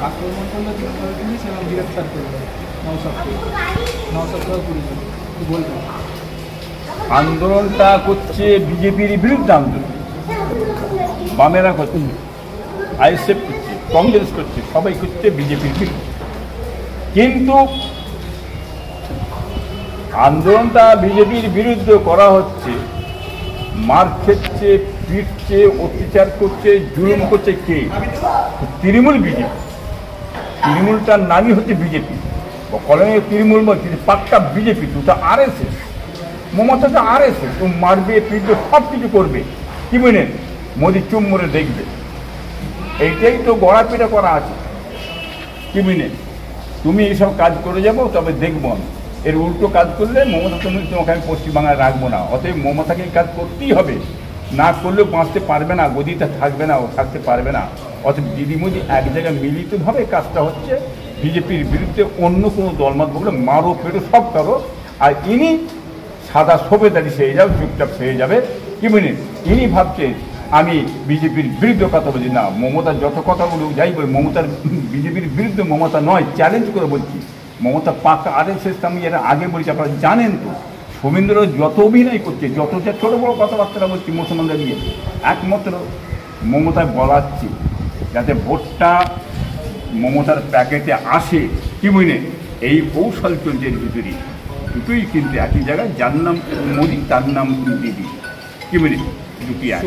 আক্রমণ করলে তিনি সেরকম গ্রেফতার করবে নওশাদ পুলিশ বলবেন আন্দোলনটা করছে বিজেপির বিরুদ্ধে আন্দোলন, বামেরা করছে, আইএসএফ করছে, কংগ্রেস করছে, সবাই করছে বিজেপির বিরুদ্ধে। কিন্তু আন্দোলনটা বিজেপির বিরুদ্ধে করা হচ্ছে, মার খেচ্ছে, পিটছে, অত্যাচার করছে, জুলুম করছে কে? তৃণমূল বিজেপি। তৃণমূলটার নামই হচ্ছে বিজেপি, কলমে তৃণমূল বলছে পাক্কা বিজেপি। তো আরএসএস, মমতাটা আরএসএস, তো মারবে, পিটবে, সব কিছু করবে। কি বলেন? মোদি চুপ মরে দেখবে, এইটাই তো গড়াপিটা করা আছে। কি বলেন? তুমি এইসব কাজ করে যাবো, তবে দেখবো আমি। এর উল্টো কাজ করলে মমতা তোমাকে আমি পশ্চিমবাংলায় রাখবো না। অতএব মমতাকে এই কাজ করতেই হবে, না করলেও বাঁচতে পারবে না, গদিতে থাকবে না, ও থাকতে পারবে না। অতএব দিদি মোদি এক জায়গায় মিলিতভাবে কাজটা হচ্ছে বিজেপির বিরুদ্ধে। অন্য কোনো দলমত বলে মারো, ফেরো, সব করো, আর ইনি সাদা সবেদারি সেরে যাও, চুপচাপ হয়ে যাবে। কি বলেন? ইনি ভাবছেন আমি বিজেপির বিরুদ্ধে কথা বলছি। না, মমতার যত কথা বলুক, যাই বলি, মমতার বিজেপির বিরুদ্ধে মমতা নয়, চ্যালেঞ্জ করে বলছি। মমতা পাকা আরএসএস, আমি এর আগে বলছি, আপনারা জানেন তো। শুভেন্দুর যত অভিনয় করছে, যত যা ছোটো বড়ো কথাবার্তা বলছি মুসলমানদের নিয়ে, একমাত্র মমতায় বলাচ্ছি যাতে ভোটটা মমতার প্যাকেটে আসে। কি বুঝলে? এই কৌশল চলছে এর ভিতরে। দুটোই কিন্তু একই জায়গায়, যার নাম মোদি তার নাম দিদি। কি বুঝলি? দুটি এক।